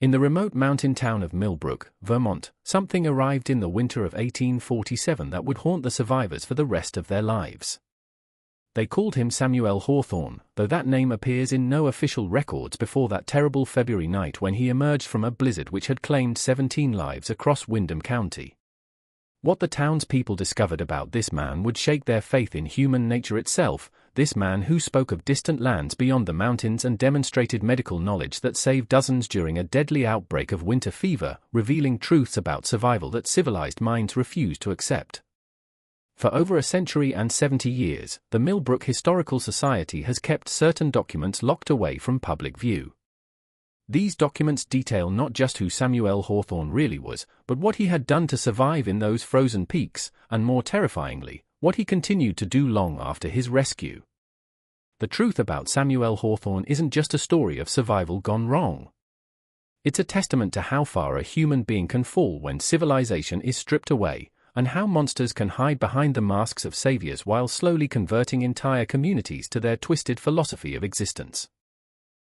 In the remote mountain town of Millbrook, Vermont, something arrived in the winter of 1847 that would haunt the survivors for the rest of their lives. They called him Samuel Hawthorne, though that name appears in no official records before that terrible February night when he emerged from a blizzard which had claimed 17 lives across Windham County. What the townspeople discovered about this man would shake their faith in human nature itself, this man who spoke of distant lands beyond the mountains and demonstrated medical knowledge that saved dozens during a deadly outbreak of winter fever, revealing truths about survival that civilized minds refused to accept. For over a century and 70 years, the Millbrook Historical Society has kept certain documents locked away from public view. These documents detail not just who Samuel Hawthorne really was, but what he had done to survive in those frozen peaks, and more terrifyingly, what he continued to do long after his rescue. The truth about Samuel Hawthorne isn't just a story of survival gone wrong. It's a testament to how far a human being can fall when civilization is stripped away, and how monsters can hide behind the masks of saviors while slowly converting entire communities to their twisted philosophy of existence.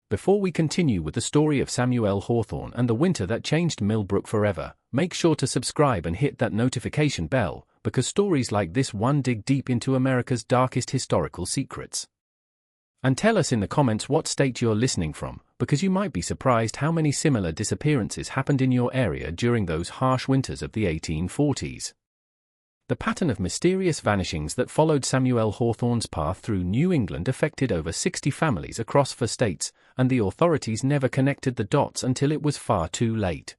Before we continue with the story of Samuel Hawthorne and the winter that changed Millbrook forever, make sure to subscribe and hit that notification bell, because stories like this one dig deep into America's darkest historical secrets. And tell us in the comments what state you're listening from, because you might be surprised how many similar disappearances happened in your area during those harsh winters of the 1840s. The pattern of mysterious vanishings that followed Samuel Hawthorne's path through New England affected over 60 families across 4 states, and the authorities never connected the dots until it was far too late.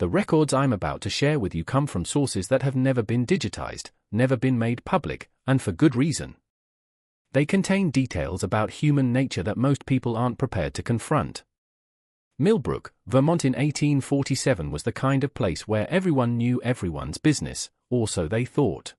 The records I'm about to share with you come from sources that have never been digitized, never been made public, and for good reason. They contain details about human nature that most people aren't prepared to confront. Millbrook, Vermont in 1847 was the kind of place where everyone knew everyone's business, or so they thought.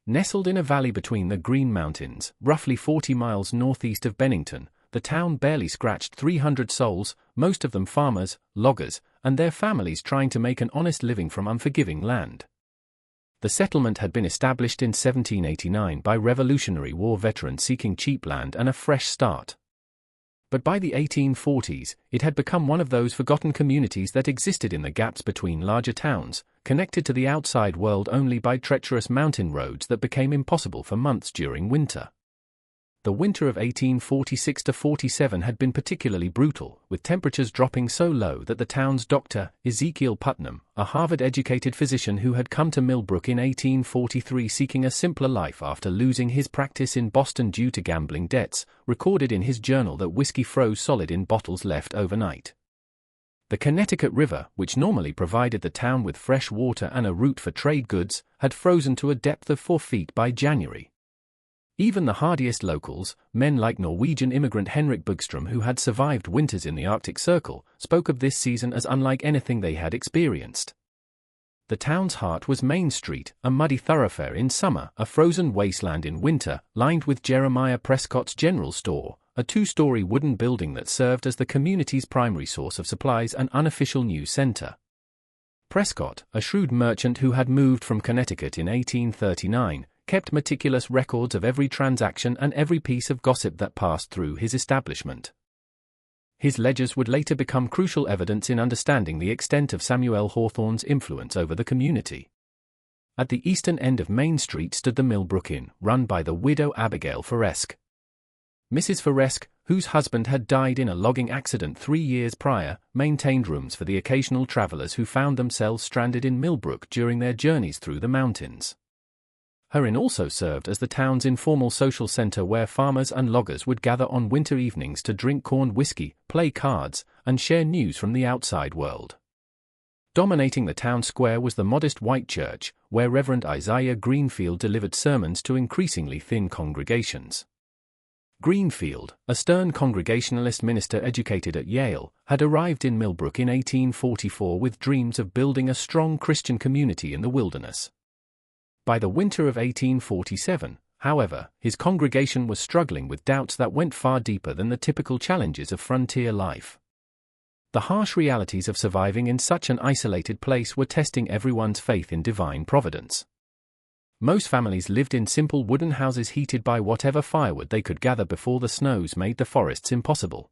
Nestled in a valley between the Green Mountains, roughly 40 miles northeast of Bennington, the town barely scratched 300 souls, most of them farmers, loggers, and their families trying to make an honest living from unforgiving land. The settlement had been established in 1789 by Revolutionary War veterans seeking cheap land and a fresh start. But by the 1840s, it had become one of those forgotten communities that existed in the gaps between larger towns, connected to the outside world only by treacherous mountain roads that became impossible for months during winter. The winter of 1846-47 had been particularly brutal, with temperatures dropping so low that the town's doctor, Ezekiel Putnam, a Harvard-educated physician who had come to Millbrook in 1843 seeking a simpler life after losing his practice in Boston due to gambling debts, recorded in his journal that whiskey froze solid in bottles left overnight. The Connecticut River, which normally provided the town with fresh water and a route for trade goods, had frozen to a depth of 4 feet by January. Even the hardiest locals, men like Norwegian immigrant Henrik Bergstrom who had survived winters in the Arctic Circle, spoke of this season as unlike anything they had experienced. The town's heart was Main Street, a muddy thoroughfare in summer, a frozen wasteland in winter, lined with Jeremiah Prescott's General Store, a 2-story wooden building that served as the community's primary source of supplies and unofficial news center. Prescott, a shrewd merchant who had moved from Connecticut in 1839, kept meticulous records of every transaction and every piece of gossip that passed through his establishment. His ledgers would later become crucial evidence in understanding the extent of Samuel Hawthorne's influence over the community. At the eastern end of Main Street stood the Millbrook Inn, run by the widow Abigail Foresk. Mrs. Foresk, whose husband had died in a logging accident 3 years prior, maintained rooms for the occasional travelers who found themselves stranded in Millbrook during their journeys through the mountains. Her inn also served as the town's informal social center where farmers and loggers would gather on winter evenings to drink corned whiskey, play cards, and share news from the outside world. Dominating the town square was the modest white church, where Reverend Isaiah Greenfield delivered sermons to increasingly thin congregations. Greenfield, a stern Congregationalist minister educated at Yale, had arrived in Millbrook in 1844 with dreams of building a strong Christian community in the wilderness. By the winter of 1847, however, his congregation was struggling with doubts that went far deeper than the typical challenges of frontier life. The harsh realities of surviving in such an isolated place were testing everyone's faith in divine providence. Most families lived in simple wooden houses heated by whatever firewood they could gather before the snows made the forests impossible.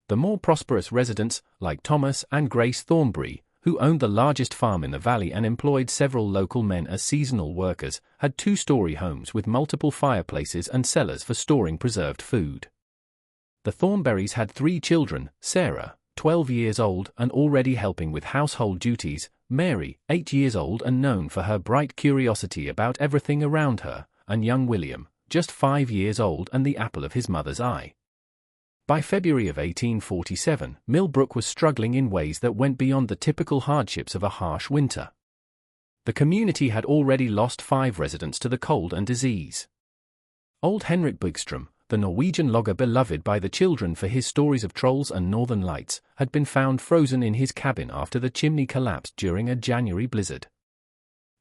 The more prosperous residents, like Thomas and Grace Thornbury, who owned the largest farm in the valley and employed several local men as seasonal workers, had two-story homes with multiple fireplaces and cellars for storing preserved food. The Thornberrys had 3 children: Sarah, 12 years old and already helping with household duties; Mary, 8 years old and known for her bright curiosity about everything around her; and young William, just 5 years old and the apple of his mother's eye. By February of 1847, Millbrook was struggling in ways that went beyond the typical hardships of a harsh winter. The community had already lost 5 residents to the cold and disease. Old Henrik Bygstrom, the Norwegian logger beloved by the children for his stories of trolls and northern lights, had been found frozen in his cabin after the chimney collapsed during a January blizzard.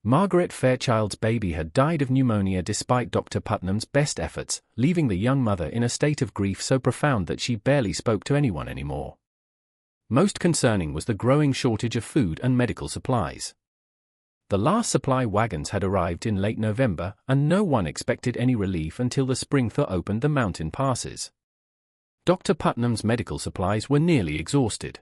Margaret Fairchild's baby had died of pneumonia despite Dr. Putnam's best efforts, leaving the young mother in a state of grief so profound that she barely spoke to anyone anymore. Most concerning was the growing shortage of food and medical supplies. The last supply wagons had arrived in late November, and no one expected any relief until the spring thaw opened the mountain passes. Dr. Putnam's medical supplies were nearly exhausted.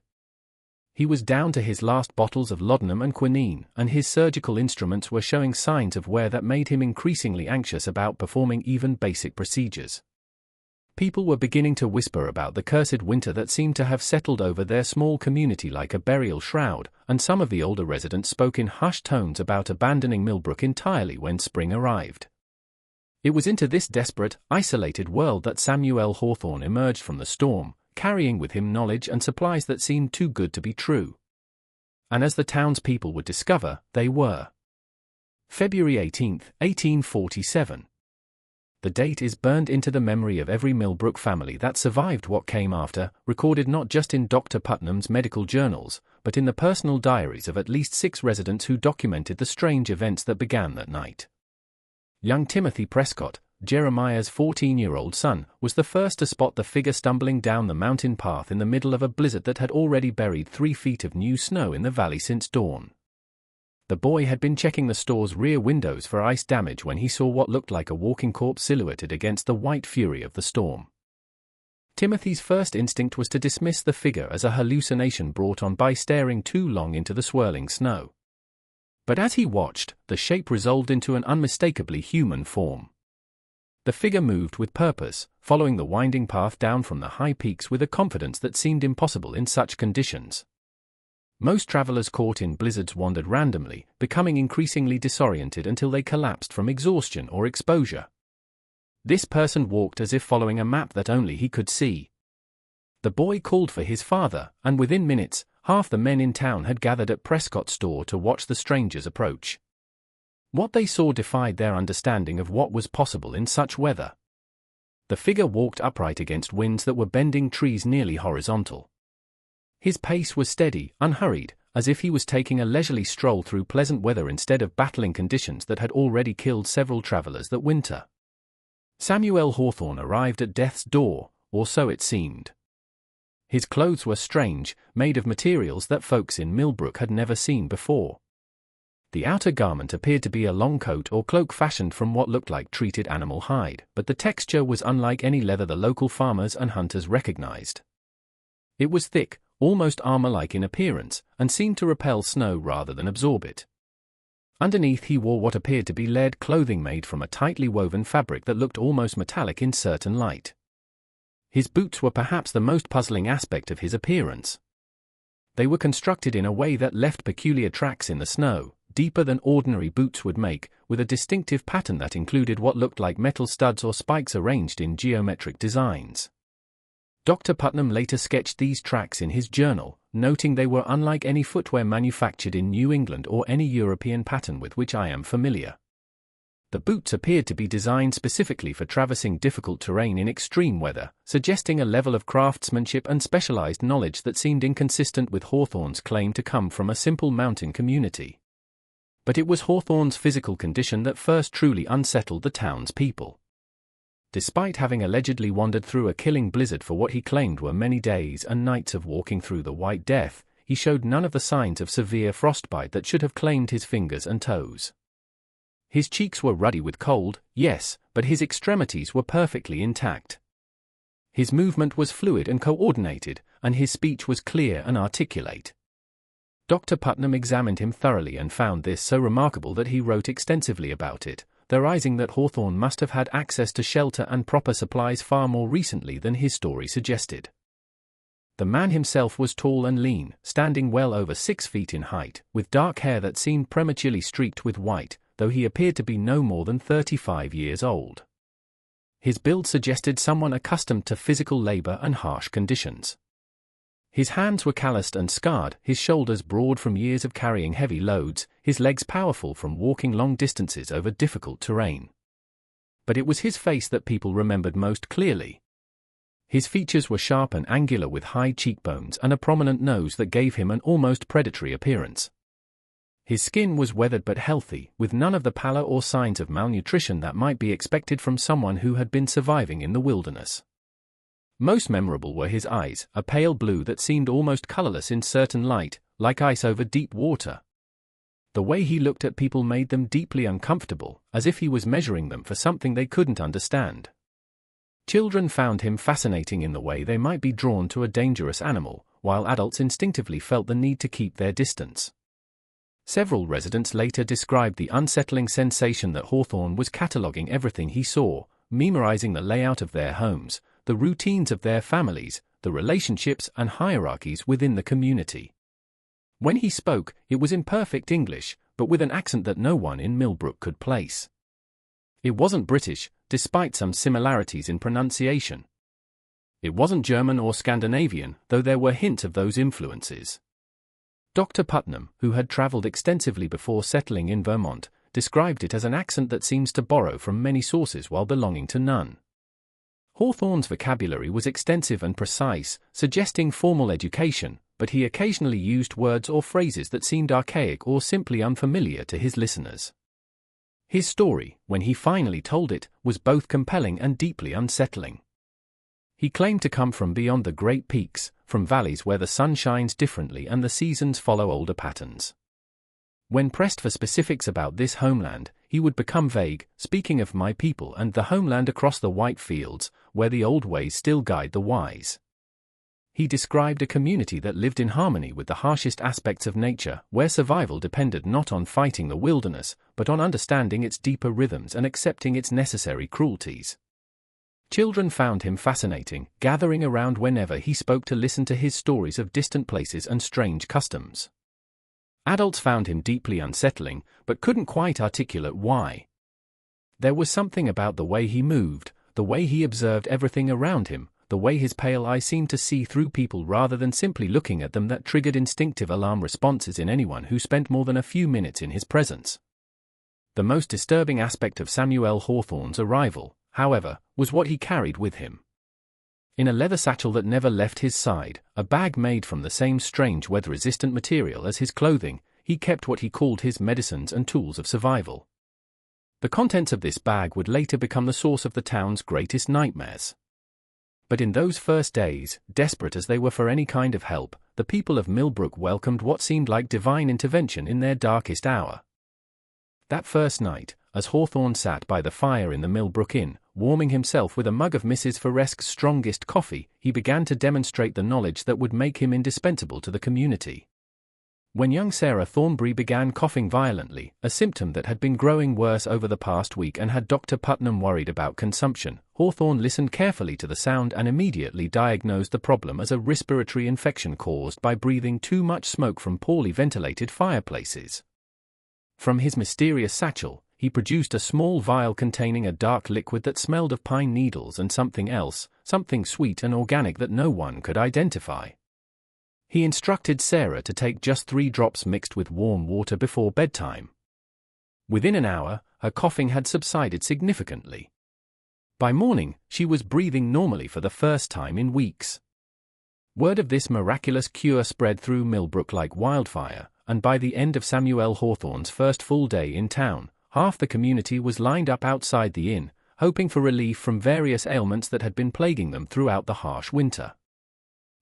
He was down to his last bottles of laudanum and quinine, and his surgical instruments were showing signs of wear that made him increasingly anxious about performing even basic procedures. People were beginning to whisper about the cursed winter that seemed to have settled over their small community like a burial shroud, and some of the older residents spoke in hushed tones about abandoning Millbrook entirely when spring arrived. It was into this desperate, isolated world that Samuel Hawthorne emerged from the storm, carrying with him knowledge and supplies that seemed too good to be true. And as the townspeople would discover, they were. February 18, 1847. The date is burned into the memory of every Millbrook family that survived what came after, recorded not just in Dr. Putnam's medical journals, but in the personal diaries of at least 6 residents who documented the strange events that began that night. Young Timothy Prescott, Jeremiah's 14-year-old son, was the first to spot the figure stumbling down the mountain path in the middle of a blizzard that had already buried 3 feet of new snow in the valley since dawn. The boy had been checking the store's rear windows for ice damage when he saw what looked like a walking corpse silhouetted against the white fury of the storm. Timothy's first instinct was to dismiss the figure as a hallucination brought on by staring too long into the swirling snow. But as he watched, the shape resolved into an unmistakably human form. The figure moved with purpose, following the winding path down from the high peaks with a confidence that seemed impossible in such conditions. Most travelers caught in blizzards wandered randomly, becoming increasingly disoriented until they collapsed from exhaustion or exposure. This person walked as if following a map that only he could see. The boy called for his father, and within minutes, half the men in town had gathered at Prescott's store to watch the strangers approach. What they saw defied their understanding of what was possible in such weather. The figure walked upright against winds that were bending trees nearly horizontal. His pace was steady, unhurried, as if he was taking a leisurely stroll through pleasant weather instead of battling conditions that had already killed several travelers that winter. Samuel Hawthorne arrived at death's door, or so it seemed. His clothes were strange, made of materials that folks in Millbrook had never seen before. The outer garment appeared to be a long coat or cloak fashioned from what looked like treated animal hide, but the texture was unlike any leather the local farmers and hunters recognized. It was thick, almost armor-like in appearance, and seemed to repel snow rather than absorb it. Underneath he wore what appeared to be lead clothing made from a tightly woven fabric that looked almost metallic in certain light. His boots were perhaps the most puzzling aspect of his appearance. They were constructed in a way that left peculiar tracks in the snow, deeper than ordinary boots would make, with a distinctive pattern that included what looked like metal studs or spikes arranged in geometric designs. Dr. Putnam later sketched these tracks in his journal, noting they were unlike any footwear manufactured in New England or any European pattern with which I am familiar. The boots appeared to be designed specifically for traversing difficult terrain in extreme weather, suggesting a level of craftsmanship and specialized knowledge that seemed inconsistent with Hawthorne's claim to come from a simple mountain community. But it was Hawthorne's physical condition that first truly unsettled the town's people. Despite having allegedly wandered through a killing blizzard for what he claimed were many days and nights of walking through the White Death, he showed none of the signs of severe frostbite that should have claimed his fingers and toes. His cheeks were ruddy with cold, yes, but his extremities were perfectly intact. His movement was fluid and coordinated, and his speech was clear and articulate. Dr. Putnam examined him thoroughly and found this so remarkable that he wrote extensively about it, theorizing that Hawthorne must have had access to shelter and proper supplies far more recently than his story suggested. The man himself was tall and lean, standing well over 6 feet in height, with dark hair that seemed prematurely streaked with white, though he appeared to be no more than 35 years old. His build suggested someone accustomed to physical labor and harsh conditions. His hands were calloused and scarred, his shoulders broad from years of carrying heavy loads, his legs powerful from walking long distances over difficult terrain. But it was his face that people remembered most clearly. His features were sharp and angular with high cheekbones and a prominent nose that gave him an almost predatory appearance. His skin was weathered but healthy, with none of the pallor or signs of malnutrition that might be expected from someone who had been surviving in the wilderness. Most memorable were his eyes, a pale blue that seemed almost colorless in certain light, like ice over deep water. The way he looked at people made them deeply uncomfortable, as if he was measuring them for something they couldn't understand. Children found him fascinating in the way they might be drawn to a dangerous animal, while adults instinctively felt the need to keep their distance. Several residents later described the unsettling sensation that Hawthorne was cataloging everything he saw, memorizing the layout of their homes, the routines of their families, the relationships and hierarchies within the community. When he spoke, it was in perfect English, but with an accent that no one in Millbrook could place. It wasn't British, despite some similarities in pronunciation. It wasn't German or Scandinavian, though there were hints of those influences. Dr. Putnam, who had traveled extensively before settling in Vermont, described it as an accent that seems to borrow from many sources while belonging to none. Hawthorne's vocabulary was extensive and precise, suggesting formal education, but he occasionally used words or phrases that seemed archaic or simply unfamiliar to his listeners. His story, when he finally told it, was both compelling and deeply unsettling. He claimed to come from beyond the Great Peaks, from valleys where the sun shines differently and the seasons follow older patterns. When pressed for specifics about this homeland, he would become vague, speaking of my people and the homeland across the white fields, where the old ways still guide the wise. He described a community that lived in harmony with the harshest aspects of nature, where survival depended not on fighting the wilderness, but on understanding its deeper rhythms and accepting its necessary cruelties. Children found him fascinating, gathering around whenever he spoke to listen to his stories of distant places and strange customs. Adults found him deeply unsettling, but couldn't quite articulate why. There was something about the way he moved, the way he observed everything around him, the way his pale eye seemed to see through people rather than simply looking at them that triggered instinctive alarm responses in anyone who spent more than a few minutes in his presence. The most disturbing aspect of Samuel Hawthorne's arrival, however, was what he carried with him. In a leather satchel that never left his side, a bag made from the same strange weather-resistant material as his clothing, he kept what he called his medicines and tools of survival. The contents of this bag would later become the source of the town's greatest nightmares. But in those first days, desperate as they were for any kind of help, the people of Millbrook welcomed what seemed like divine intervention in their darkest hour. That first night, as Hawthorne sat by the fire in the Millbrook Inn, warming himself with a mug of Mrs. Forestk's strongest coffee, he began to demonstrate the knowledge that would make him indispensable to the community. When young Sarah Thornbury began coughing violently, a symptom that had been growing worse over the past week and had Dr. Putnam worried about consumption, Hawthorne listened carefully to the sound and immediately diagnosed the problem as a respiratory infection caused by breathing too much smoke from poorly ventilated fireplaces. From his mysterious satchel, he produced a small vial containing a dark liquid that smelled of pine needles and something else, something sweet and organic that no one could identify. He instructed Sarah to take just 3 drops mixed with warm water before bedtime. Within an hour, her coughing had subsided significantly. By morning, she was breathing normally for the first time in weeks. Word of this miraculous cure spread through Millbrook like wildfire, and by the end of Samuel Hawthorne's first full day in town, half the community was lined up outside the inn, hoping for relief from various ailments that had been plaguing them throughout the harsh winter.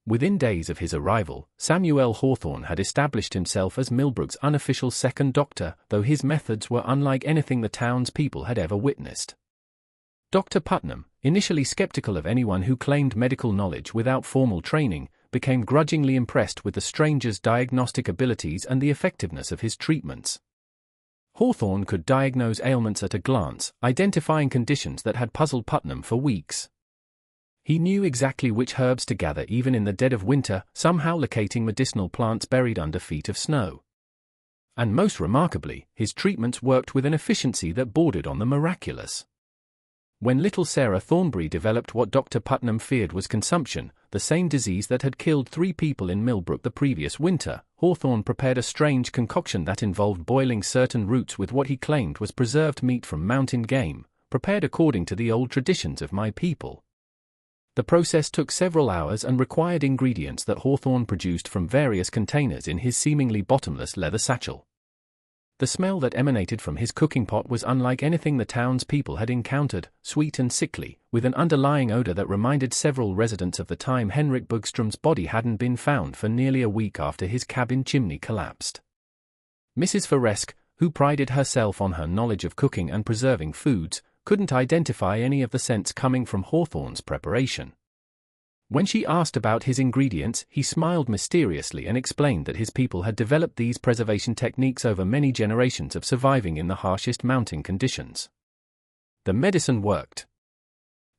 Within days of his arrival, Samuel Hawthorne had established himself as Millbrook's unofficial second doctor, though his methods were unlike anything the town's people had ever witnessed. Dr. Putnam, initially skeptical of anyone who claimed medical knowledge without formal training, became grudgingly impressed with the stranger's diagnostic abilities and the effectiveness of his treatments. Hawthorne could diagnose ailments at a glance, identifying conditions that had puzzled Putnam for weeks. He knew exactly which herbs to gather even in the dead of winter, somehow locating medicinal plants buried under feet of snow. And most remarkably, his treatments worked with an efficiency that bordered on the miraculous. When little Sarah Thornbury developed what Dr. Putnam feared was consumption, the same disease that had killed 3 people in Millbrook the previous winter, Hawthorne prepared a strange concoction that involved boiling certain roots with what he claimed was preserved meat from mountain game, prepared according to the old traditions of my people. The process took several hours and required ingredients that Hawthorne produced from various containers in his seemingly bottomless leather satchel. The smell that emanated from his cooking pot was unlike anything the townspeople had encountered, sweet and sickly, with an underlying odor that reminded several residents of the time Henrik Bergstrom's body hadn't been found for nearly a week after his cabin chimney collapsed. Mrs. Foresk, who prided herself on her knowledge of cooking and preserving foods, couldn't identify any of the scents coming from Hawthorne's preparation. When she asked about his ingredients, he smiled mysteriously and explained that his people had developed these preservation techniques over many generations of surviving in the harshest mountain conditions. The medicine worked.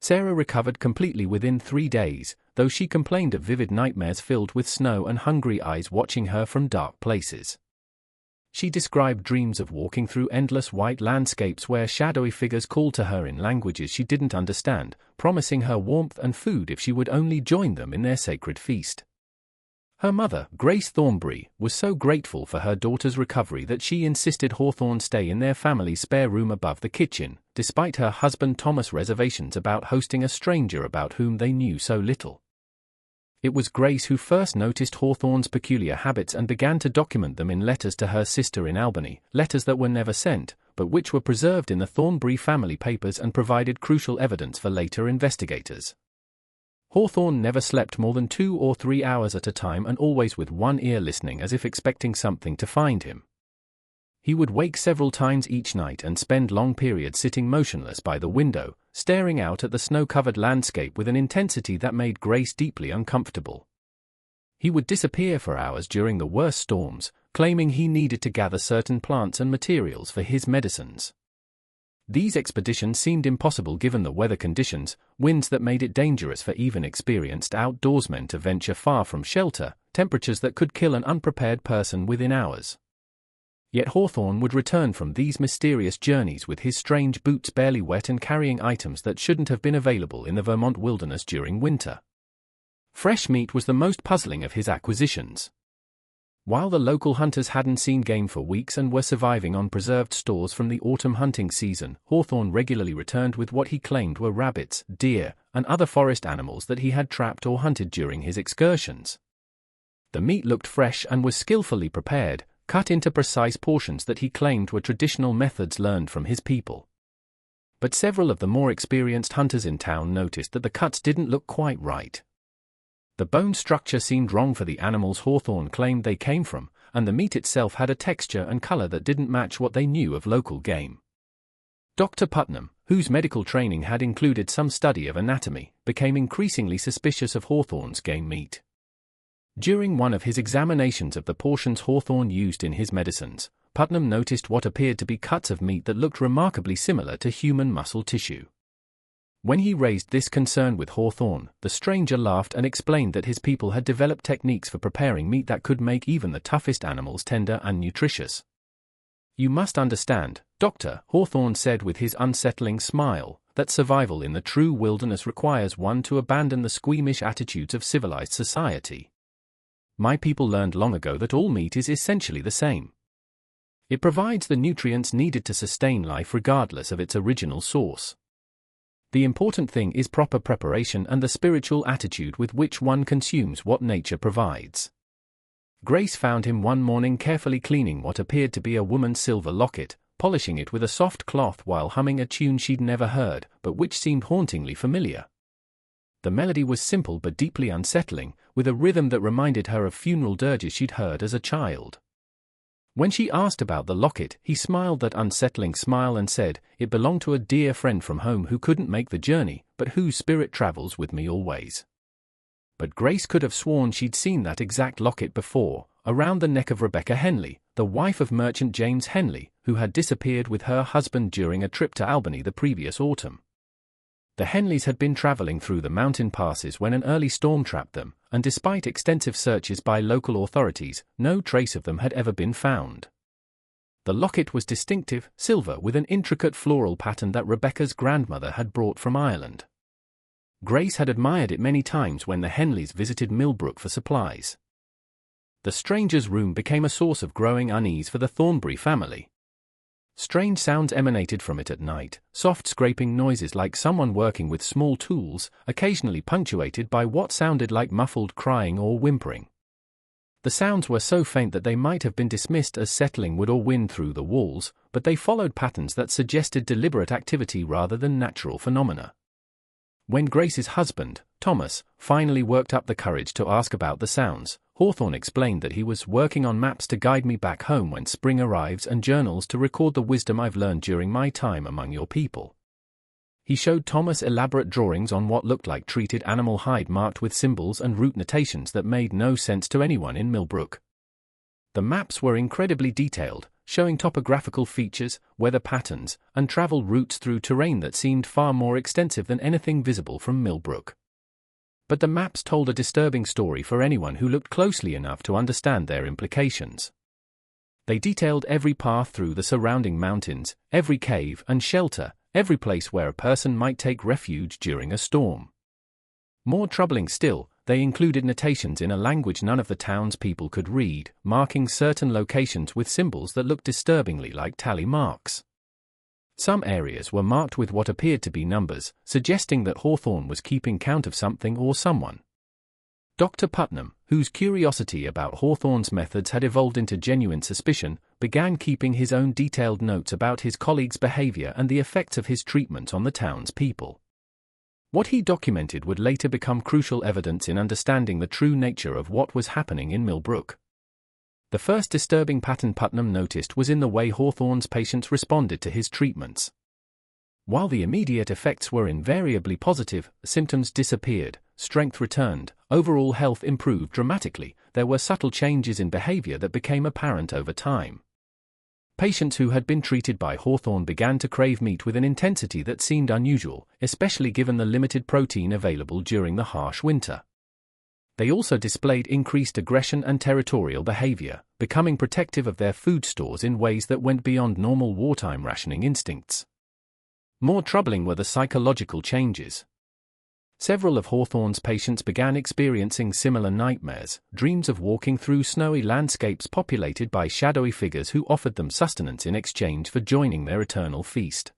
Sarah recovered completely within 3 days, though she complained of vivid nightmares filled with snow and hungry eyes watching her from dark places. She described dreams of walking through endless white landscapes where shadowy figures called to her in languages she didn't understand, promising her warmth and food if she would only join them in their sacred feast. Her mother, Grace Thornbury, was so grateful for her daughter's recovery that she insisted Hawthorne stay in their family's spare room above the kitchen, despite her husband Thomas' reservations about hosting a stranger about whom they knew so little. It was Grace who first noticed Hawthorne's peculiar habits and began to document them in letters to her sister in Albany, letters that were never sent, but which were preserved in the Thornbury family papers and provided crucial evidence for later investigators. Hawthorne never slept more than 2 or 3 hours at a time and always with one ear listening as if expecting something to find him. He would wake several times each night and spend long periods sitting motionless by the window, staring out at the snow-covered landscape with an intensity that made Grace deeply uncomfortable. He would disappear for hours during the worst storms, claiming he needed to gather certain plants and materials for his medicines. These expeditions seemed impossible given the weather conditions, winds that made it dangerous for even experienced outdoorsmen to venture far from shelter, temperatures that could kill an unprepared person within hours. Yet Hawthorne would return from these mysterious journeys with his strange boots barely wet and carrying items that shouldn't have been available in the Vermont wilderness during winter. Fresh meat was the most puzzling of his acquisitions. While the local hunters hadn't seen game for weeks and were surviving on preserved stores from the autumn hunting season, Hawthorne regularly returned with what he claimed were rabbits, deer, and other forest animals that he had trapped or hunted during his excursions. The meat looked fresh and was skillfully prepared, cut into precise portions that he claimed were traditional methods learned from his people. But several of the more experienced hunters in town noticed that the cuts didn't look quite right. The bone structure seemed wrong for the animals Hawthorne claimed they came from, and the meat itself had a texture and color that didn't match what they knew of local game. Dr. Putnam, whose medical training had included some study of anatomy, became increasingly suspicious of Hawthorne's game meat. During one of his examinations of the portions Hawthorne used in his medicines, Putnam noticed what appeared to be cuts of meat that looked remarkably similar to human muscle tissue. When he raised this concern with Hawthorne, the stranger laughed and explained that his people had developed techniques for preparing meat that could make even the toughest animals tender and nutritious. "You must understand, Doctor," Hawthorne said with his unsettling smile, "that survival in the true wilderness requires one to abandon the squeamish attitudes of civilized society. My people learned long ago that all meat is essentially the same. It provides the nutrients needed to sustain life regardless of its original source. The important thing is proper preparation and the spiritual attitude with which one consumes what nature provides." Grace found him one morning carefully cleaning what appeared to be a woman's silver locket, polishing it with a soft cloth while humming a tune she'd never heard, but which seemed hauntingly familiar. The melody was simple but deeply unsettling, with a rhythm that reminded her of funeral dirges she'd heard as a child. When she asked about the locket, he smiled that unsettling smile and said, "It belonged to a dear friend from home who couldn't make the journey, but whose spirit travels with me always." but Grace could have sworn she'd seen that exact locket before, around the neck of Rebecca Henley, the wife of merchant James Henley, who had disappeared with her husband during a trip to Albany the previous autumn. The Henleys had been traveling through the mountain passes when an early storm trapped them, and despite extensive searches by local authorities, no trace of them had ever been found. The locket was distinctive, silver with an intricate floral pattern that Rebecca's grandmother had brought from Ireland. Grace had admired it many times when the Henleys visited Millbrook for supplies. The stranger's room became a source of growing unease for the Thornbury family. Strange sounds emanated from it at night, soft scraping noises like someone working with small tools, occasionally punctuated by what sounded like muffled crying or whimpering. The sounds were so faint that they might have been dismissed as settling wood or wind through the walls, but they followed patterns that suggested deliberate activity rather than natural phenomena. When Grace's husband, Thomas, finally worked up the courage to ask about the sounds, Hawthorne explained that he was working on maps to guide me back home when spring arrives and journals to record the wisdom I've learned during my time among your people. He showed Thomas elaborate drawings on what looked like treated animal hide marked with symbols and route notations that made no sense to anyone in Millbrook. The maps were incredibly detailed, showing topographical features, weather patterns, and travel routes through terrain that seemed far more extensive than anything visible from Millbrook. But the maps told a disturbing story for anyone who looked closely enough to understand their implications. They detailed every path through the surrounding mountains, every cave and shelter, every place where a person might take refuge during a storm. More troubling still, they included notations in a language none of the townspeople could read, marking certain locations with symbols that looked disturbingly like tally marks. Some areas were marked with what appeared to be numbers, suggesting that Hawthorne was keeping count of something or someone. Dr. Putnam, whose curiosity about Hawthorne's methods had evolved into genuine suspicion, began keeping his own detailed notes about his colleagues' behavior and the effects of his treatment on the townspeople. What he documented would later become crucial evidence in understanding the true nature of what was happening in Millbrook. The first disturbing pattern Putnam noticed was in the way Hawthorne's patients responded to his treatments. While the immediate effects were invariably positive, symptoms disappeared, strength returned, overall health improved dramatically, there were subtle changes in behavior that became apparent over time. Patients who had been treated by Hawthorne began to crave meat with an intensity that seemed unusual, especially given the limited protein available during the harsh winter. They also displayed increased aggression and territorial behavior, becoming protective of their food stores in ways that went beyond normal wartime rationing instincts. More troubling were the psychological changes. Several of Hawthorne's patients began experiencing similar nightmares, dreams of walking through snowy landscapes populated by shadowy figures who offered them sustenance in exchange for joining their eternal feast.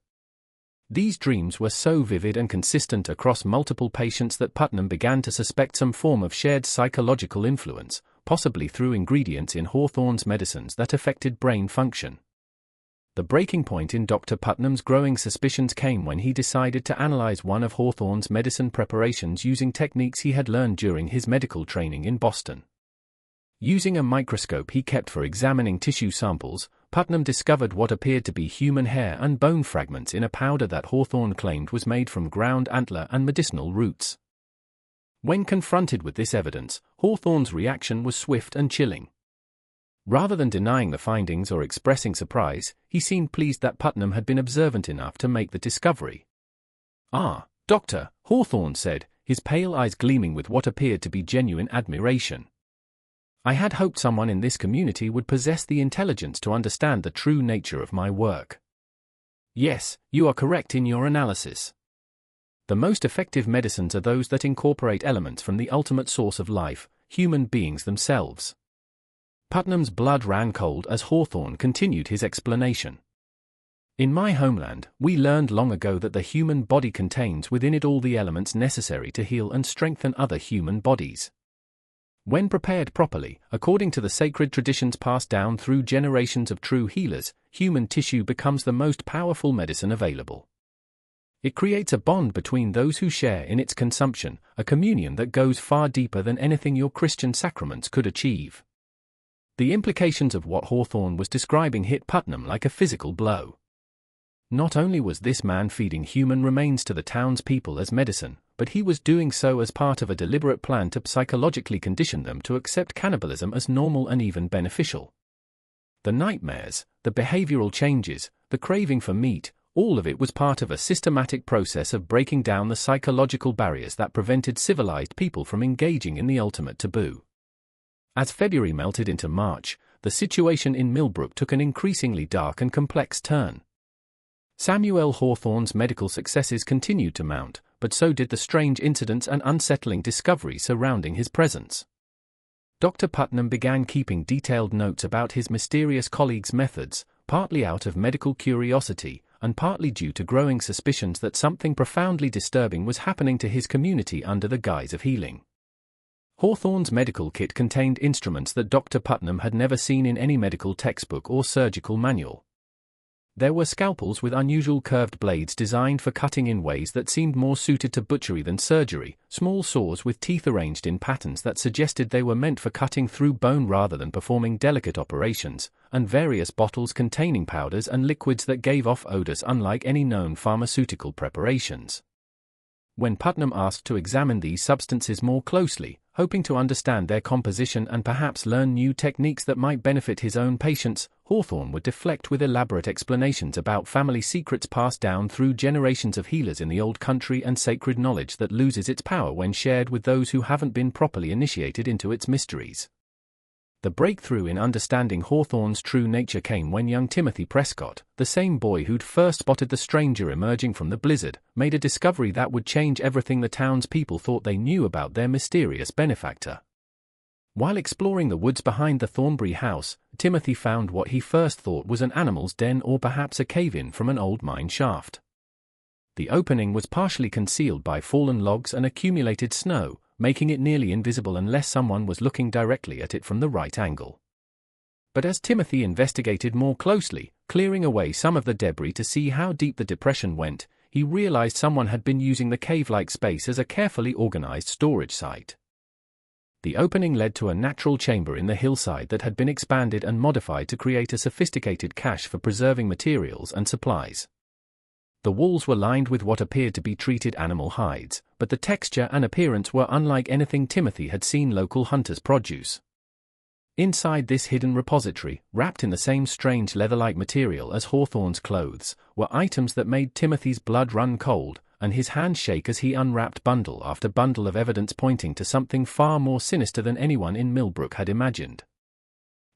These dreams were so vivid and consistent across multiple patients that Putnam began to suspect some form of shared psychological influence, possibly through ingredients in Hawthorne's medicines that affected brain function. The breaking point in Dr. Putnam's growing suspicions came when he decided to analyze one of Hawthorne's medicine preparations using techniques he had learned during his medical training in Boston. Using a microscope he kept for examining tissue samples, Putnam discovered what appeared to be human hair and bone fragments in a powder that Hawthorne claimed was made from ground antler and medicinal roots. When confronted with this evidence, Hawthorne's reaction was swift and chilling. Rather than denying the findings or expressing surprise, he seemed pleased that Putnam had been observant enough to make the discovery. "Ah, Doctor," Hawthorne said, his pale eyes gleaming with what appeared to be genuine admiration. "I had hoped someone in this community would possess the intelligence to understand the true nature of my work." "Yes, you are correct in your analysis. The most effective medicines are those that incorporate elements from the ultimate source of life, human beings themselves." Putnam's blood ran cold as Hawthorne continued his explanation. "In my homeland, we learned long ago that the human body contains within it all the elements necessary to heal and strengthen other human bodies. When prepared properly, according to the sacred traditions passed down through generations of true healers, human tissue becomes the most powerful medicine available. It creates a bond between those who share in its consumption, a communion that goes far deeper than anything your Christian sacraments could achieve." The implications of what Hawthorne was describing hit Putnam like a physical blow. Not only was this man feeding human remains to the townspeople as medicine, but he was doing so as part of a deliberate plan to psychologically condition them to accept cannibalism as normal and even beneficial. The nightmares, the behavioral changes, the craving for meat, all of it was part of a systematic process of breaking down the psychological barriers that prevented civilized people from engaging in the ultimate taboo. As February melted into March, the situation in Millbrook took an increasingly dark and complex turn. Samuel Hawthorne's medical successes continued to mount, but so did the strange incidents and unsettling discoveries surrounding his presence. Dr. Putnam began keeping detailed notes about his mysterious colleague's methods, partly out of medical curiosity, and partly due to growing suspicions that something profoundly disturbing was happening to his community under the guise of healing. Hawthorne's medical kit contained instruments that Dr. Putnam had never seen in any medical textbook or surgical manual. There were scalpels with unusual curved blades designed for cutting in ways that seemed more suited to butchery than surgery, small saws with teeth arranged in patterns that suggested they were meant for cutting through bone rather than performing delicate operations, and various bottles containing powders and liquids that gave off odors unlike any known pharmaceutical preparations. When Putnam asked to examine these substances more closely, hoping to understand their composition and perhaps learn new techniques that might benefit his own patients, Hawthorne would deflect with elaborate explanations about family secrets passed down through generations of healers in the old country and sacred knowledge that loses its power when shared with those who haven't been properly initiated into its mysteries. The breakthrough in understanding Hawthorne's true nature came when young Timothy Prescott, the same boy who'd first spotted the stranger emerging from the blizzard, made a discovery that would change everything the townspeople thought they knew about their mysterious benefactor. While exploring the woods behind the Thornbury house, Timothy found what he first thought was an animal's den or perhaps a cave-in from an old mine shaft. The opening was partially concealed by fallen logs and accumulated snow, making it nearly invisible unless someone was looking directly at it from the right angle. But as Timothy investigated more closely, clearing away some of the debris to see how deep the depression went, he realized someone had been using the cave-like space as a carefully organized storage site. The opening led to a natural chamber in the hillside that had been expanded and modified to create a sophisticated cache for preserving materials and supplies. The walls were lined with what appeared to be treated animal hides, but the texture and appearance were unlike anything Timothy had seen local hunters produce. Inside this hidden repository, wrapped in the same strange leather-like material as Hawthorne's clothes, were items that made Timothy's blood run cold, and his hands shake as he unwrapped bundle after bundle of evidence pointing to something far more sinister than anyone in Millbrook had imagined.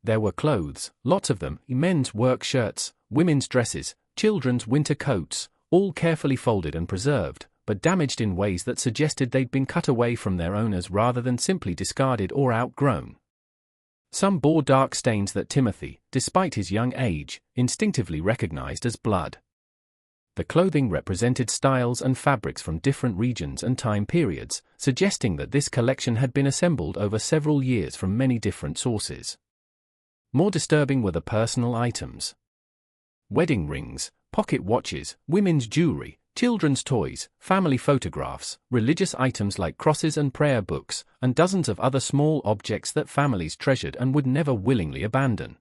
There were clothes, lots of them, men's work shirts, women's dresses, children's winter coats, all carefully folded and preserved, but damaged in ways that suggested they'd been cut away from their owners rather than simply discarded or outgrown. Some bore dark stains that Timothy, despite his young age, instinctively recognized as blood. The clothing represented styles and fabrics from different regions and time periods, suggesting that this collection had been assembled over several years from many different sources. More disturbing were the personal items. Wedding rings, pocket watches, women's jewelry, children's toys, family photographs, religious items like crosses and prayer books, and dozens of other small objects that families treasured and would never willingly abandon.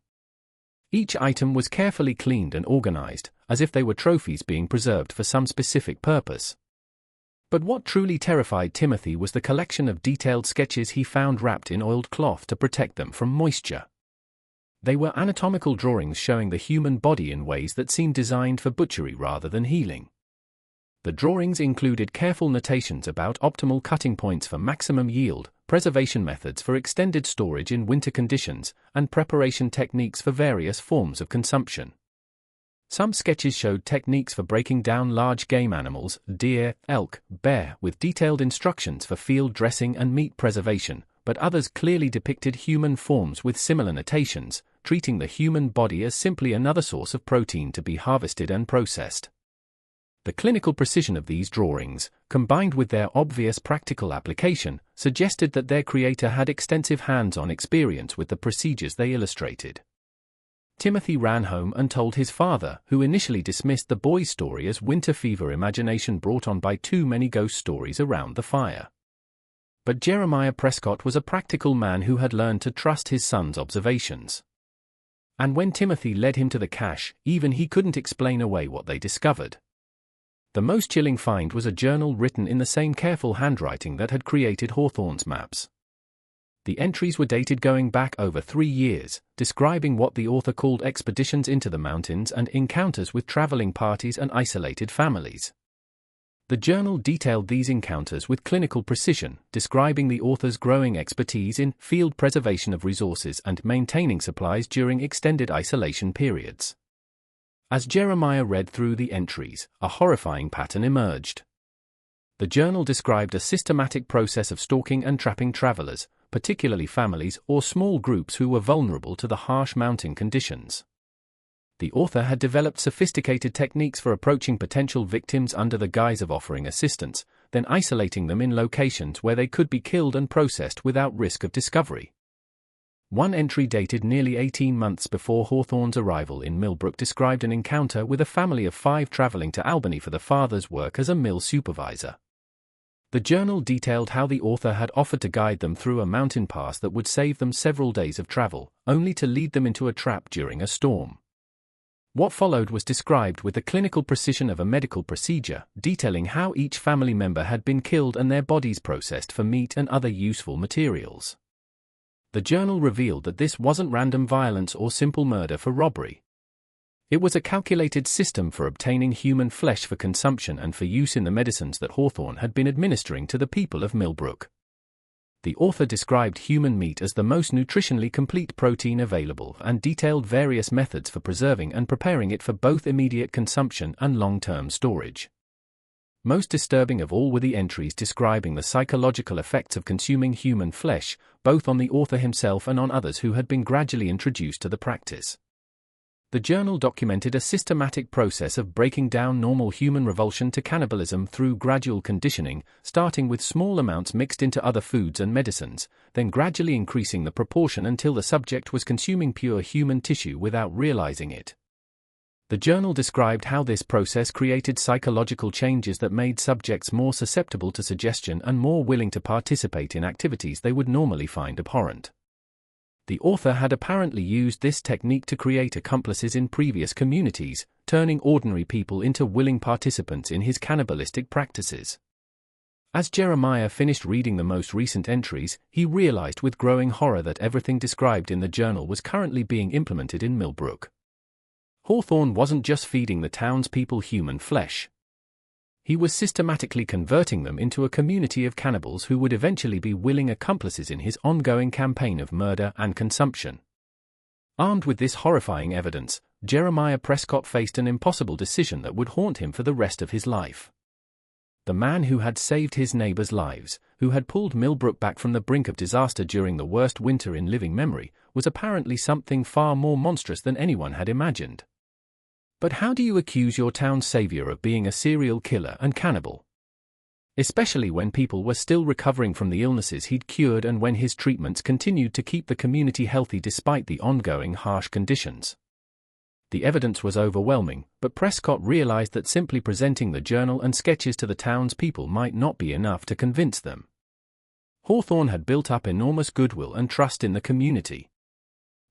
Each item was carefully cleaned and organized, as if they were trophies being preserved for some specific purpose. But what truly terrified Timothy was the collection of detailed sketches he found wrapped in oiled cloth to protect them from moisture. They were anatomical drawings showing the human body in ways that seemed designed for butchery rather than healing. The drawings included careful notations about optimal cutting points for maximum yield, preservation methods for extended storage in winter conditions, and preparation techniques for various forms of consumption. Some sketches showed techniques for breaking down large game animals, deer, elk, bear, with detailed instructions for field dressing and meat preservation, but others clearly depicted human forms with similar notations, treating the human body as simply another source of protein to be harvested and processed. The clinical precision of these drawings, combined with their obvious practical application, suggested that their creator had extensive hands-on experience with the procedures they illustrated. Timothy ran home and told his father, who initially dismissed the boy's story as winter fever imagination brought on by too many ghost stories around the fire. But Jeremiah Prescott was a practical man who had learned to trust his son's observations. And when Timothy led him to the cache, even he couldn't explain away what they discovered. The most chilling find was a journal written in the same careful handwriting that had created Hawthorne's maps. The entries were dated going back over 3 years, describing what the author called expeditions into the mountains and encounters with traveling parties and isolated families. The journal detailed these encounters with clinical precision, describing the author's growing expertise in field preservation of resources and maintaining supplies during extended isolation periods. As Jeremiah read through the entries, a horrifying pattern emerged. The journal described a systematic process of stalking and trapping travelers, particularly families or small groups who were vulnerable to the harsh mountain conditions. The author had developed sophisticated techniques for approaching potential victims under the guise of offering assistance, then isolating them in locations where they could be killed and processed without risk of discovery. One entry dated nearly 18 months before Hawthorne's arrival in Millbrook described an encounter with a family of 5 traveling to Albany for the father's work as a mill supervisor. The journal detailed how the author had offered to guide them through a mountain pass that would save them several days of travel, only to lead them into a trap during a storm. What followed was described with the clinical precision of a medical procedure, detailing how each family member had been killed and their bodies processed for meat and other useful materials. The journal revealed that this wasn't random violence or simple murder for robbery. It was a calculated system for obtaining human flesh for consumption and for use in the medicines that Hawthorne had been administering to the people of Millbrook. The author described human meat as the most nutritionally complete protein available and detailed various methods for preserving and preparing it for both immediate consumption and long-term storage. Most disturbing of all were the entries describing the psychological effects of consuming human flesh, both on the author himself and on others who had been gradually introduced to the practice. The journal documented a systematic process of breaking down normal human revulsion to cannibalism through gradual conditioning, starting with small amounts mixed into other foods and medicines, then gradually increasing the proportion until the subject was consuming pure human tissue without realizing it. The journal described how this process created psychological changes that made subjects more susceptible to suggestion and more willing to participate in activities they would normally find abhorrent. The author had apparently used this technique to create accomplices in previous communities, turning ordinary people into willing participants in his cannibalistic practices. As Jeremiah finished reading the most recent entries, he realized with growing horror that everything described in the journal was currently being implemented in Millbrook. Hawthorne wasn't just feeding the townspeople human flesh. He was systematically converting them into a community of cannibals who would eventually be willing accomplices in his ongoing campaign of murder and consumption. Armed with this horrifying evidence, Jeremiah Prescott faced an impossible decision that would haunt him for the rest of his life. The man who had saved his neighbors' lives, who had pulled Millbrook back from the brink of disaster during the worst winter in living memory, was apparently something far more monstrous than anyone had imagined. But how do you accuse your town's savior of being a serial killer and cannibal? Especially when people were still recovering from the illnesses he'd cured and when his treatments continued to keep the community healthy despite the ongoing harsh conditions. The evidence was overwhelming, but Prescott realized that simply presenting the journal and sketches to the townspeople might not be enough to convince them. Hawthorne had built up enormous goodwill and trust in the community.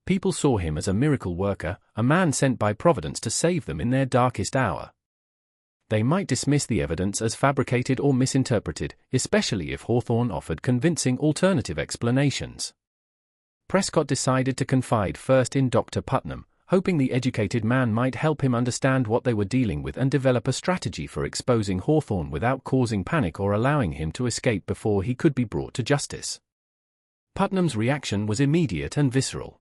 People saw him as a miracle worker, a man sent by Providence to save them in their darkest hour. They might dismiss the evidence as fabricated or misinterpreted, especially if Hawthorne offered convincing alternative explanations. Prescott decided to confide first in Dr. Putnam, hoping the educated man might help him understand what they were dealing with and develop a strategy for exposing Hawthorne without causing panic or allowing him to escape before he could be brought to justice. Putnam's reaction was immediate and visceral.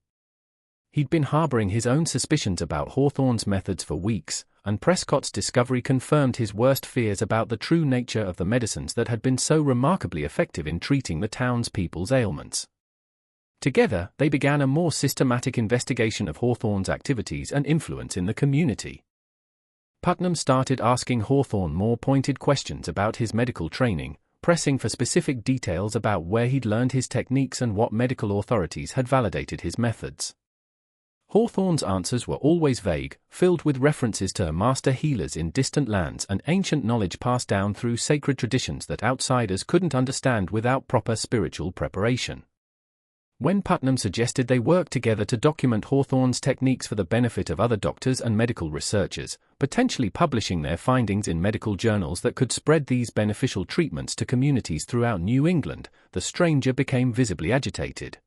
He'd been harboring his own suspicions about Hawthorne's methods for weeks, and Prescott's discovery confirmed his worst fears about the true nature of the medicines that had been so remarkably effective in treating the townspeople's ailments. Together, they began a more systematic investigation of Hawthorne's activities and influence in the community. Putnam started asking Hawthorne more pointed questions about his medical training, pressing for specific details about where he'd learned his techniques and what medical authorities had validated his methods. Hawthorne's answers were always vague, filled with references to master healers in distant lands and ancient knowledge passed down through sacred traditions that outsiders couldn't understand without proper spiritual preparation. When Putnam suggested they work together to document Hawthorne's techniques for the benefit of other doctors and medical researchers, potentially publishing their findings in medical journals that could spread these beneficial treatments to communities throughout New England, the stranger became visibly agitated.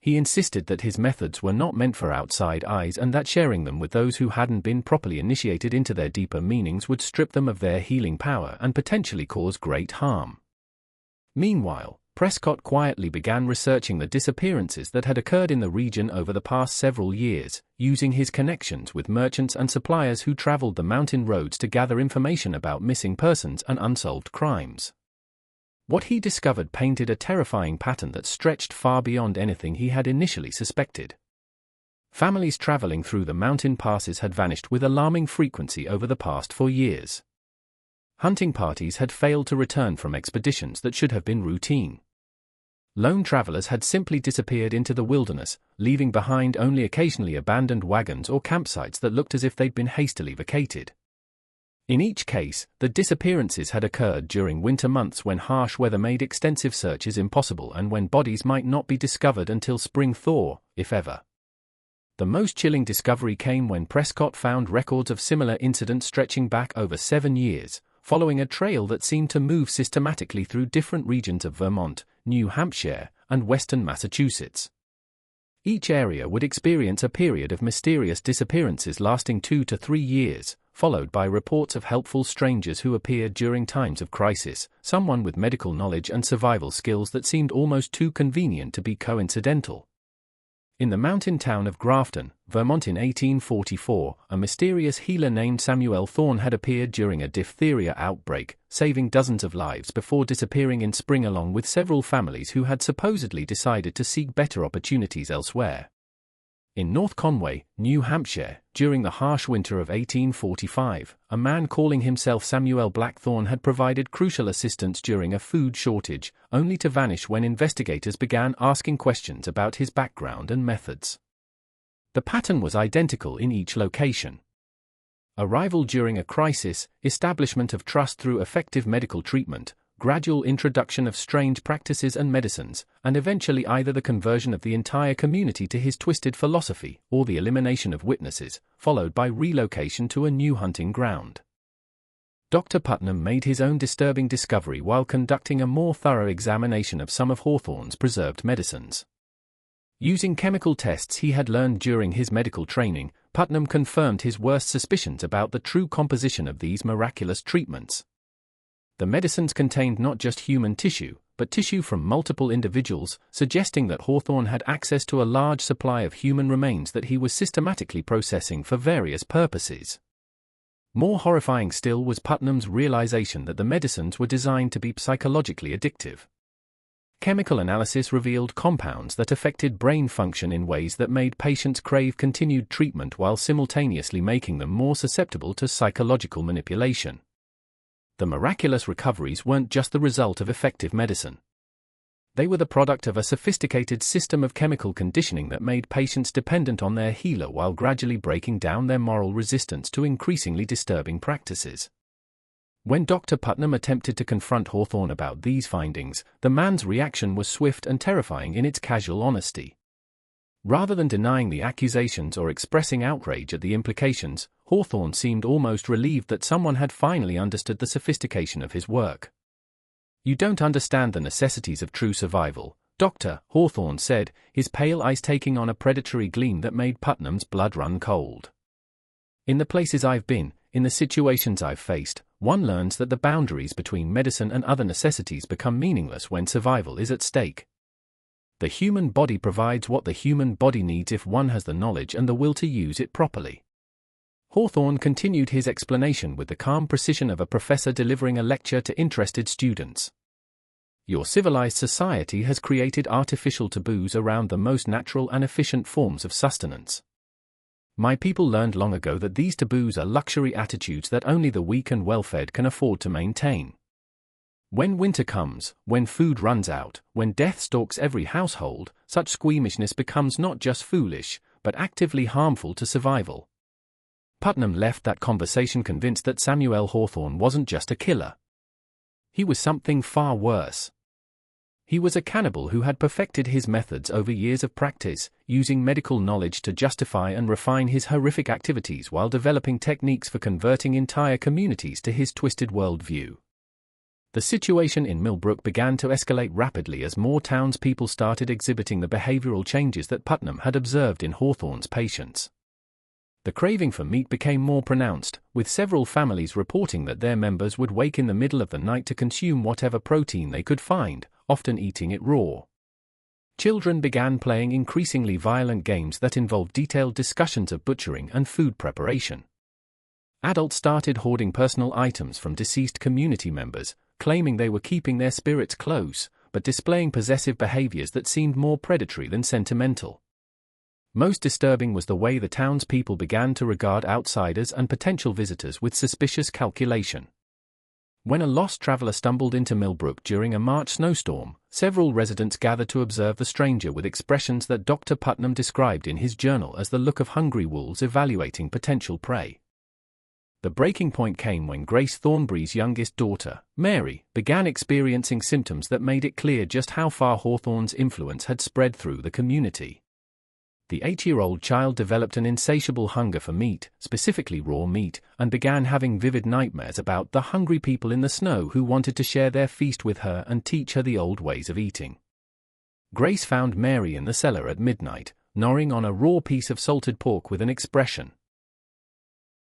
He insisted that his methods were not meant for outside eyes and that sharing them with those who hadn't been properly initiated into their deeper meanings would strip them of their healing power and potentially cause great harm. Meanwhile, Prescott quietly began researching the disappearances that had occurred in the region over the past several years, using his connections with merchants and suppliers who traveled the mountain roads to gather information about missing persons and unsolved crimes. What he discovered painted a terrifying pattern that stretched far beyond anything he had initially suspected. Families traveling through the mountain passes had vanished with alarming frequency over the past 4 years. Hunting parties had failed to return from expeditions that should have been routine. Lone travelers had simply disappeared into the wilderness, leaving behind only occasionally abandoned wagons or campsites that looked as if they'd been hastily vacated. In each case, the disappearances had occurred during winter months when harsh weather made extensive searches impossible and when bodies might not be discovered until spring thaw, if ever. The most chilling discovery came when Prescott found records of similar incidents stretching back over 7 years, following a trail that seemed to move systematically through different regions of Vermont, New Hampshire, and western Massachusetts. Each area would experience a period of mysterious disappearances lasting 2 to 3 years, followed by reports of helpful strangers who appeared during times of crisis, someone with medical knowledge and survival skills that seemed almost too convenient to be coincidental. In the mountain town of Grafton, Vermont in 1844, a mysterious healer named Samuel Hawthorne had appeared during a diphtheria outbreak, saving dozens of lives before disappearing in spring along with several families who had supposedly decided to seek better opportunities elsewhere. In North Conway, New Hampshire, during the harsh winter of 1845, a man calling himself Samuel Blackthorne had provided crucial assistance during a food shortage, only to vanish when investigators began asking questions about his background and methods. The pattern was identical in each location. Arrival during a crisis, establishment of trust through effective medical treatment, gradual introduction of strange practices and medicines, and eventually either the conversion of the entire community to his twisted philosophy or the elimination of witnesses, followed by relocation to a new hunting ground. Dr. Putnam made his own disturbing discovery while conducting a more thorough examination of some of Hawthorne's preserved medicines. Using chemical tests he had learned during his medical training, Putnam confirmed his worst suspicions about the true composition of these miraculous treatments. The medicines contained not just human tissue, but tissue from multiple individuals, suggesting that Hawthorne had access to a large supply of human remains that he was systematically processing for various purposes. More horrifying still was Putnam's realization that the medicines were designed to be psychologically addictive. Chemical analysis revealed compounds that affected brain function in ways that made patients crave continued treatment while simultaneously making them more susceptible to psychological manipulation. The miraculous recoveries weren't just the result of effective medicine. They were the product of a sophisticated system of chemical conditioning that made patients dependent on their healer while gradually breaking down their moral resistance to increasingly disturbing practices. When Dr. Putnam attempted to confront Hawthorne about these findings, the man's reaction was swift and terrifying in its casual honesty. Rather than denying the accusations or expressing outrage at the implications, Hawthorne seemed almost relieved that someone had finally understood the sophistication of his work. "You don't understand the necessities of true survival, Doctor," Hawthorne said, his pale eyes taking on a predatory gleam that made Putnam's blood run cold. "In the places I've been, in the situations I've faced, one learns that the boundaries between medicine and other necessities become meaningless when survival is at stake. The human body provides what the human body needs if one has the knowledge and the will to use it properly." Hawthorne continued his explanation with the calm precision of a professor delivering a lecture to interested students. "Your civilized society has created artificial taboos around the most natural and efficient forms of sustenance. My people learned long ago that these taboos are luxury attitudes that only the weak and well-fed can afford to maintain. When winter comes, when food runs out, when death stalks every household, such squeamishness becomes not just foolish, but actively harmful to survival." Putnam left that conversation convinced that Samuel Hawthorne wasn't just a killer. He was something far worse. He was a cannibal who had perfected his methods over years of practice, using medical knowledge to justify and refine his horrific activities while developing techniques for converting entire communities to his twisted worldview. The situation in Millbrook began to escalate rapidly as more townspeople started exhibiting the behavioral changes that Putnam had observed in Hawthorne's patients. The craving for meat became more pronounced, with several families reporting that their members would wake in the middle of the night to consume whatever protein they could find, often eating it raw. Children began playing increasingly violent games that involved detailed discussions of butchering and food preparation. Adults started hoarding personal items from deceased community members, claiming they were keeping their spirits close, but displaying possessive behaviors that seemed more predatory than sentimental. Most disturbing was the way the townspeople began to regard outsiders and potential visitors with suspicious calculation. When a lost traveler stumbled into Millbrook during a March snowstorm, several residents gathered to observe the stranger with expressions that Dr. Putnam described in his journal as the look of hungry wolves evaluating potential prey. The breaking point came when Grace Thornbury's youngest daughter, Mary, began experiencing symptoms that made it clear just how far Hawthorne's influence had spread through the community. The 8-year-old child developed an insatiable hunger for meat, specifically raw meat, and began having vivid nightmares about the hungry people in the snow who wanted to share their feast with her and teach her the old ways of eating. Grace found Mary in the cellar at midnight, gnawing on a raw piece of salted pork with an expression,